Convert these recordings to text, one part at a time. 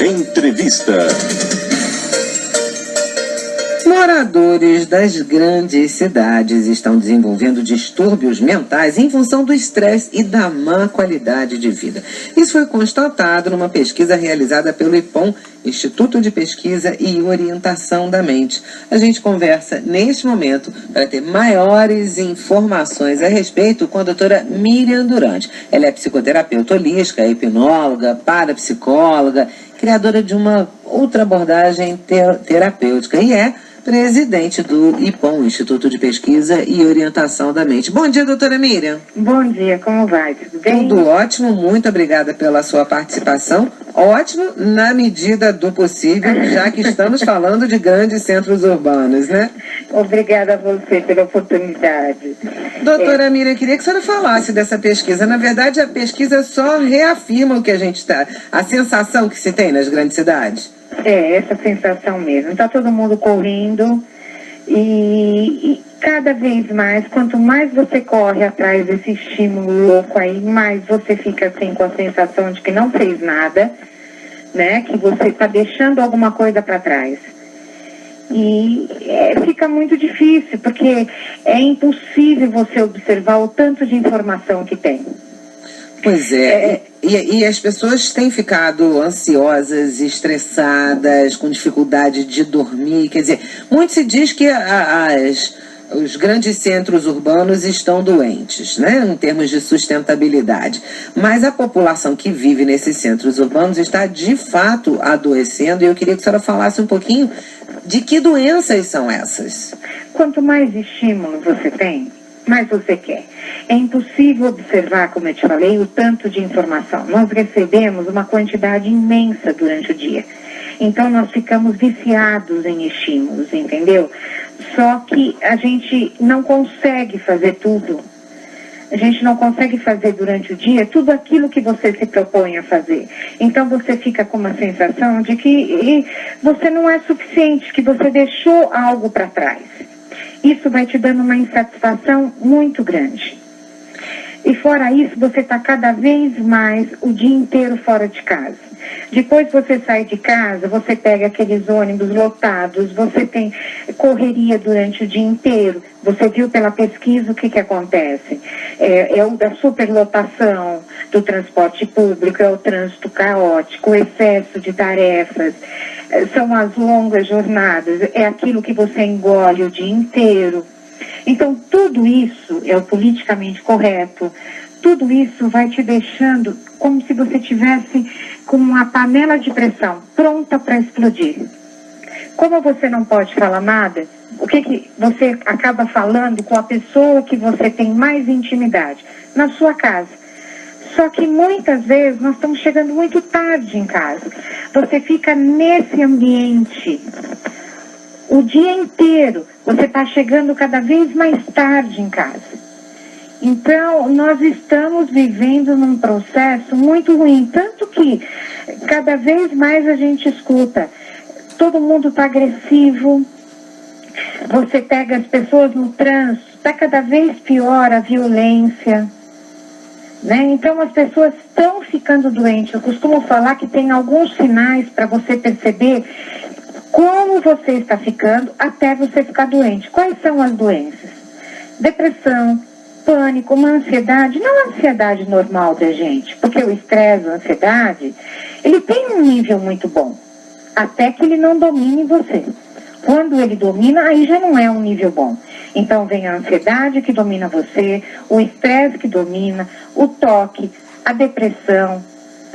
Entrevista. Moradores das grandes cidades estão desenvolvendo distúrbios mentais em função do estresse e da má qualidade de vida. Isso foi constatado numa pesquisa realizada pelo IPOM, Instituto de Pesquisa e Orientação da Mente. A gente conversa neste momento para ter maiores informações a respeito com a doutora Miriam Durante. Ela é psicoterapeuta holística, hipnóloga, parapsicóloga, criadora de uma outra abordagem terapêutica e é presidente do IPOM, Instituto de Pesquisa e Orientação da Mente. Bom dia, doutora Miriam. Bom dia, como vai? Tudo bem? Tudo ótimo, muito obrigada pela sua participação. Ótimo na medida do possível, já que estamos falando de grandes centros urbanos, né? Obrigada a você pela oportunidade. Doutora Miriam, queria que a senhora falasse dessa pesquisa. Na verdade, a pesquisa só reafirma o que a gente está, a sensação que se tem nas grandes cidades. É, essa sensação mesmo. Está todo mundo correndo e cada vez mais, quanto mais você corre atrás desse estímulo louco aí, mais você fica assim com a sensação de que não fez nada, né? Que você está deixando alguma coisa para trás. E fica muito difícil, porque é impossível você observar o tanto de informação que tem. Pois é, e as pessoas têm ficado ansiosas, estressadas, com dificuldade de dormir. Quer dizer, muito se diz que os grandes centros urbanos estão doentes, né, em termos de sustentabilidade. Mas a população que vive nesses centros urbanos está, de fato, adoecendo. E eu queria que a senhora falasse um pouquinho de que doenças são essas. Quanto mais estímulo você tem, mais você quer. É impossível observar, como eu te falei, o tanto de informação. Nós recebemos uma quantidade imensa durante o dia. Então, nós ficamos viciados em estímulos, entendeu? Só que a gente não consegue fazer tudo. A gente não consegue fazer durante o dia tudo aquilo que você se propõe a fazer. Então, você fica com uma sensação de que você não é suficiente, que você deixou algo para trás. Isso vai te dando uma insatisfação muito grande. E fora isso, você está cada vez mais o dia inteiro fora de casa. Depois que você sai de casa, você pega aqueles ônibus lotados, você tem correria durante o dia inteiro. Você viu pela pesquisa o que acontece? É o da superlotação do transporte público, é o trânsito caótico, o excesso de tarefas, são as longas jornadas, é aquilo que você engole o dia inteiro. Então, tudo isso é o politicamente correto, tudo isso vai te deixando como se você tivesse com uma panela de pressão pronta para explodir. Como você não pode falar nada, o que você acaba falando com a pessoa que você tem mais intimidade? Na sua casa. Só que muitas vezes nós estamos chegando muito tarde em casa. Você fica nesse ambiente o dia inteiro. Você está chegando cada vez mais tarde em casa. Então, nós estamos vivendo num processo muito ruim. Tanto que cada vez mais a gente escuta. Todo mundo está agressivo. Você pega as pessoas no trânsito. Está cada vez pior a violência. Né? Então, as pessoas estão ficando doentes. Eu costumo falar que tem alguns sinais para você perceber como você está ficando até você ficar doente. Quais são as doenças? Depressão, pânico, uma ansiedade, não a ansiedade normal da gente, porque o estresse, a ansiedade, ele tem um nível muito bom, até que ele não domine você. Quando ele domina, aí já não é um nível bom. Então vem a ansiedade que domina você, o estresse que domina, o toque, a depressão,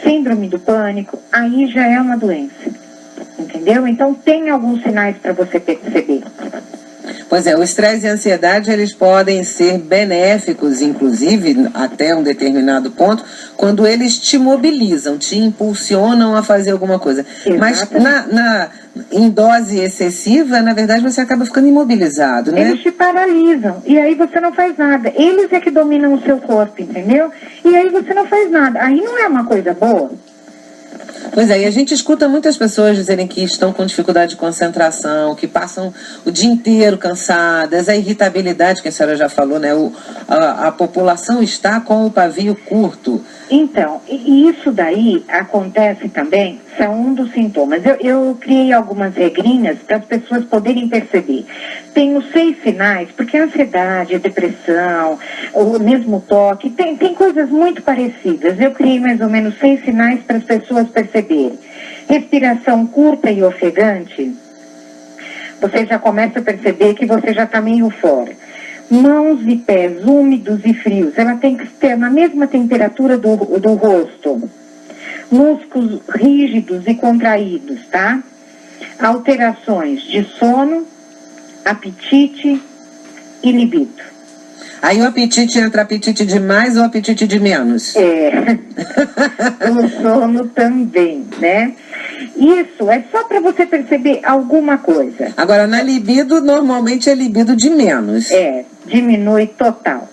síndrome do pânico, aí já é uma doença. Entendeu? Então tem alguns sinais para você perceber. Pois é, o estresse e a ansiedade, eles podem ser benéficos, inclusive, até um determinado ponto, quando eles te mobilizam, te impulsionam a fazer alguma coisa. Exatamente. Mas em dose excessiva, na verdade, você acaba ficando imobilizado, né? Eles te paralisam, e aí você não faz nada. Eles é que dominam o seu corpo, entendeu? E aí você não faz nada. Aí não é uma coisa boa. Pois é, e a gente escuta muitas pessoas dizerem que estão com dificuldade de concentração, que passam o dia inteiro cansadas, a irritabilidade, que a senhora já falou, né? A população está com o pavio curto. Então, e isso daí acontece também, são um dos sintomas. Eu criei algumas regrinhas para as pessoas poderem perceber. Tem os 6 sinais, porque a ansiedade, a depressão, o mesmo toque, tem coisas muito parecidas. Eu criei mais ou menos 6 sinais para as pessoas perceberem. Respiração curta e ofegante, você já começa a perceber que você já está meio fora. Mãos e pés úmidos e frios, ela tem que ter na mesma temperatura do rosto. Músculos rígidos e contraídos, tá? Alterações de sono, apetite e libido. Aí o apetite entra apetite de mais ou apetite de menos? O sono também, né? Isso é só para você perceber alguma coisa. Agora, na libido, normalmente é libido de menos. Diminui total.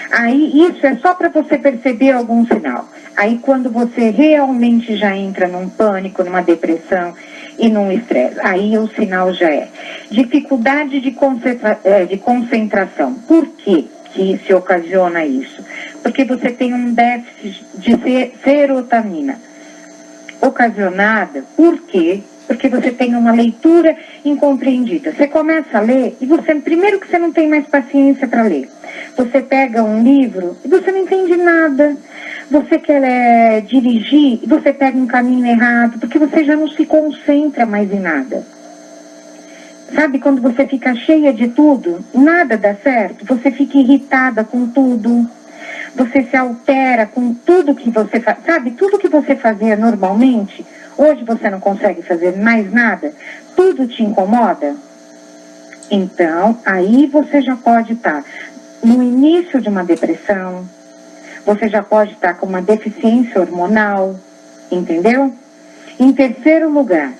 Aí, isso é só para você perceber algum sinal. Aí, quando você realmente já entra num pânico, numa depressão e num estresse, aí o sinal já é dificuldade de concentração. Por quê que se ocasiona isso? Porque você tem um déficit de serotonina ocasionada. Por quê? Porque você tem uma leitura incompreendida. Você começa a ler e primeiro que você não tem mais paciência para ler. Você pega um livro e você não entende nada. Você quer dirigir e você pega um caminho errado, porque você já não se concentra mais em nada. Sabe, quando você fica cheia de tudo, nada dá certo, você fica irritada com tudo. Você se altera com tudo que você faz. Sabe, tudo que você fazia normalmente, hoje você não consegue fazer mais nada. Tudo te incomoda. Então, aí você já pode estar no início de uma depressão. Você já pode estar com uma deficiência hormonal. Entendeu? Em terceiro lugar,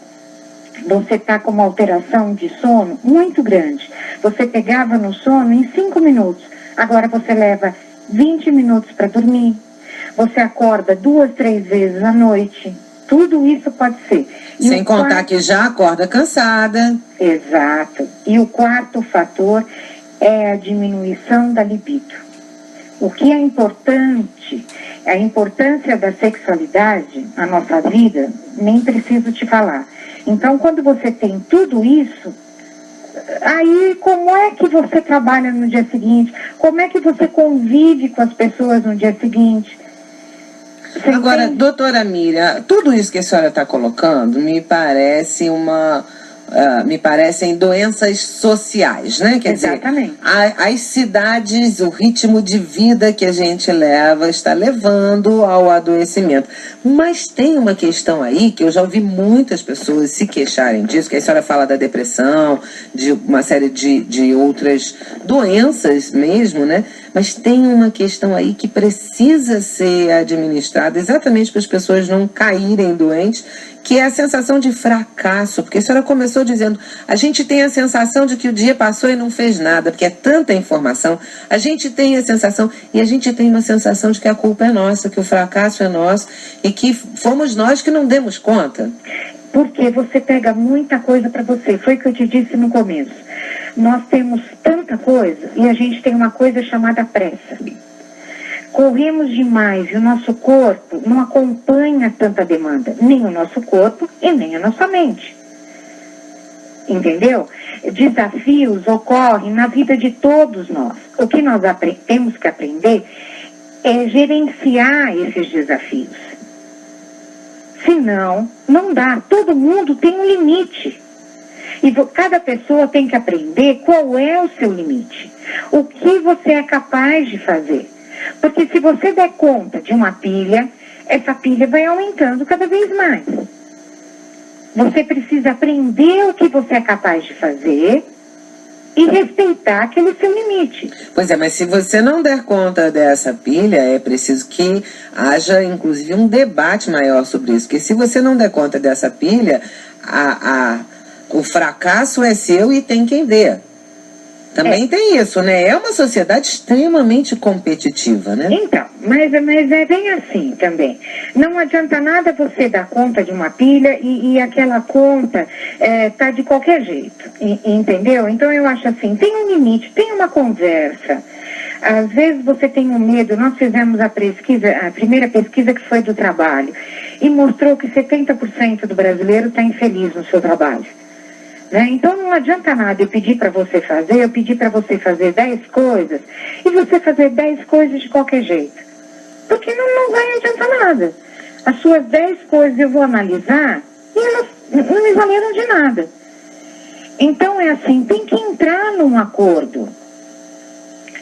você está com uma alteração de sono muito grande. Você pegava no sono em 5 minutos. Agora você leva 20 minutos para dormir. Você acorda 2, 3 vezes à noite. Tudo isso pode ser. Sem contar que já acorda cansada. Exato. E o quarto fator é a diminuição da libido. O que é importante, a importância da sexualidade na nossa vida, nem preciso te falar. Então, quando você tem tudo isso, aí como é que você trabalha no dia seguinte? Como é que você convive com as pessoas no dia seguinte? Agora, doutora Miriam, tudo isso que a senhora está colocando me parece me parecem doenças sociais, né? Quer Exatamente. dizer, as cidades, o ritmo de vida que a gente leva está levando ao adoecimento. Mas tem uma questão aí que eu já ouvi muitas pessoas se queixarem disso, que a senhora fala da depressão, de uma série de outras doenças mesmo, né? Mas tem uma questão aí que precisa ser administrada exatamente para as pessoas não caírem doentes, que é a sensação de fracasso, porque a senhora começou dizendo, a gente tem a sensação de que o dia passou e não fez nada, porque é tanta informação, a gente tem a sensação, e a gente tem uma sensação de que a culpa é nossa, que o fracasso é nosso, e que fomos nós que não demos conta. Porque você pega muita coisa para você, foi o que eu te disse no começo. Nós temos tanta coisa, e a gente tem uma coisa chamada pressa. Corremos demais e o nosso corpo não acompanha tanta demanda, nem o nosso corpo e nem a nossa mente. Entendeu? Desafios ocorrem na vida de todos nós. O que nós temos que aprender é gerenciar esses desafios. Senão, não dá. Todo mundo tem um limite. E cada pessoa tem que aprender qual é o seu limite. O que você é capaz de fazer. Porque se você der conta de uma pilha, essa pilha vai aumentando cada vez mais. Você precisa aprender o que você é capaz de fazer e respeitar aquele seu limite. Pois é, mas se você não der conta dessa pilha, é preciso que haja, inclusive, um debate maior sobre isso. Porque se você não der conta dessa pilha, o fracasso é seu e tem quem dê. Também tem isso, né? É uma sociedade extremamente competitiva, né? Então, mas é bem assim também. Não adianta nada você dar conta de uma pilha e aquela conta tá de qualquer jeito, entendeu? Então eu acho assim, tem um limite, tem uma conversa. Às vezes você tem um medo. Nós fizemos a primeira pesquisa, que foi do trabalho, e mostrou que 70% do brasileiro está infeliz no seu trabalho. Né? Então não adianta nada eu pedir para você fazer 10 coisas e você fazer 10 coisas de qualquer jeito. Porque não vai adiantar nada. As suas 10 coisas eu vou analisar e elas não me valeram de nada. Então é assim, tem que entrar num acordo.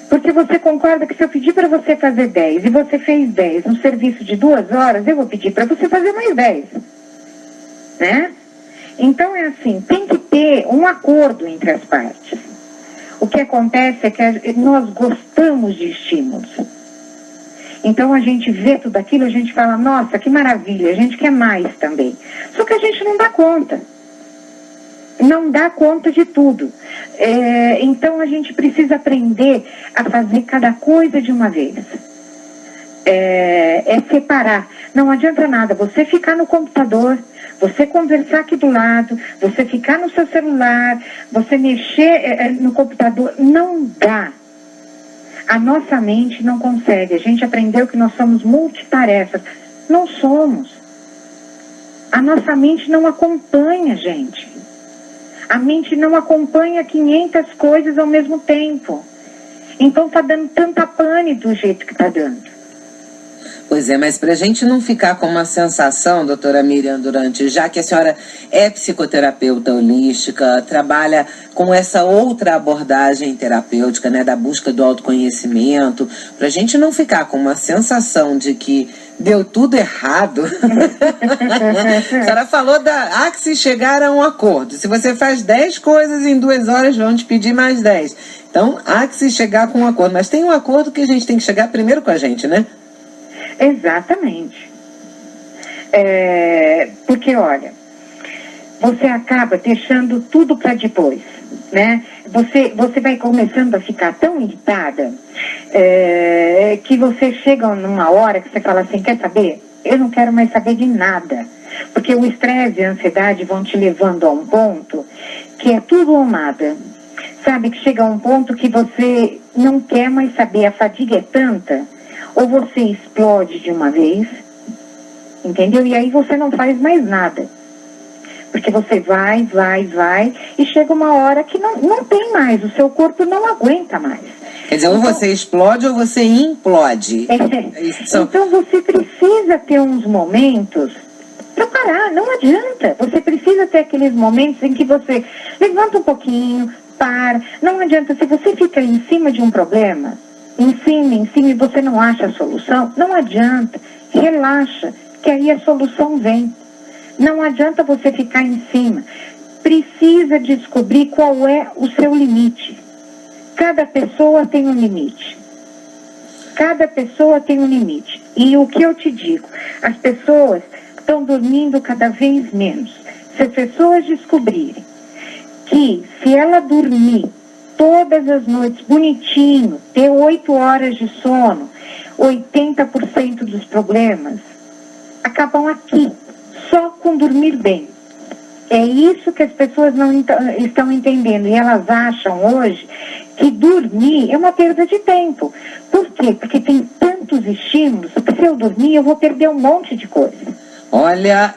Porque você concorda que se eu pedir para você fazer 10 e você fez 10 no serviço de 2 horas, eu vou pedir para você fazer mais 10. Né? Então é assim, tem que ter um acordo entre as partes. O que acontece é que nós gostamos de estímulos. Então a gente vê tudo aquilo, a gente fala, nossa, que maravilha, a gente quer mais também. Só que a gente não dá conta. Não dá conta de tudo. Então a gente precisa aprender a fazer cada coisa de uma vez. Separar. Não adianta nada você ficar no computador, você conversar aqui do lado, você ficar no seu celular, você mexer no computador. Não dá. A nossa mente não consegue. A gente aprendeu que nós somos multitarefas. Não somos. A nossa mente não acompanha, gente. A mente não acompanha 500 coisas ao mesmo tempo. Então tá dando tanta pane do jeito que tá dando. Pois é, mas para a gente não ficar com uma sensação, doutora Miriam Durante, já que a senhora é psicoterapeuta holística, trabalha com essa outra abordagem terapêutica, né, da busca do autoconhecimento, para a gente não ficar com uma sensação de que deu tudo errado. A senhora falou que se chegar a um acordo, se você faz 10 coisas em 2 horas, vão te pedir mais 10. Então, há que se chegar com um acordo, mas tem um acordo que a gente tem que chegar primeiro com a gente, né? Exatamente. Porque, olha, você acaba deixando tudo para depois, né? Você vai começando a ficar tão irritada que você chega numa hora que você fala assim, quer saber? Eu não quero mais saber de nada. Porque o estresse e a ansiedade vão te levando a um ponto que é tudo ou nada. Sabe, que chega a um ponto que você não quer mais saber, a fadiga é tanta, ou você explode de uma vez, entendeu? E aí você não faz mais nada. Porque você vai, e chega uma hora que não tem mais, o seu corpo não aguenta mais. Quer dizer, ou você explode ou você implode. Então você precisa ter uns momentos para parar, não adianta. Você precisa ter aqueles momentos em que você levanta um pouquinho, para. Não adianta, se você fica em cima de um problema, em cima, e você não acha a solução, não adianta. Relaxa, que aí a solução vem. Não adianta você ficar em cima. Precisa descobrir qual é o seu limite. Cada pessoa tem um limite. Cada pessoa tem um limite. E o que eu te digo, as pessoas estão dormindo cada vez menos. Se as pessoas descobrirem que se ela dormir todas as noites bonitinho, ter 8 horas de sono, 80% dos problemas acabam aqui, só com dormir bem. É isso que as pessoas não estão entendendo. E elas acham hoje que dormir é uma perda de tempo. Por quê? Porque tem tantos estímulos que se eu dormir eu vou perder um monte de coisa. Olha,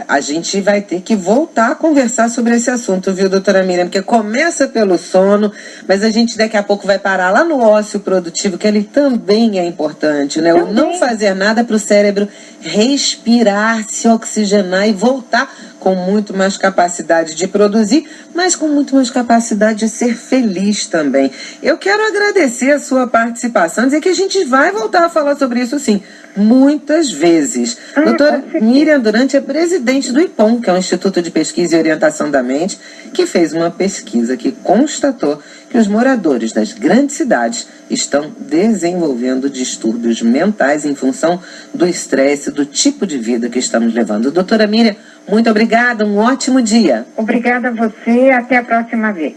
a gente vai ter que voltar a conversar sobre esse assunto, viu, doutora Miriam? Porque começa pelo sono, mas a gente daqui a pouco vai parar lá no ócio produtivo, que ele também é importante, né? O não fazer nada para o cérebro respirar, se oxigenar e voltar com muito mais capacidade de produzir, mas com muito mais capacidade de ser feliz também. Eu quero agradecer a sua participação, dizer que a gente vai voltar a falar sobre isso, sim, muitas vezes. Doutora Miriam Durante é presidente do IPOM, que é o Instituto de Pesquisa e Orientação da Mente, que fez uma pesquisa que constatou que os moradores das grandes cidades estão desenvolvendo distúrbios mentais em função do estresse, do tipo de vida que estamos levando. Doutora Miriam, muito obrigada, um ótimo dia. Obrigada a você, até a próxima vez.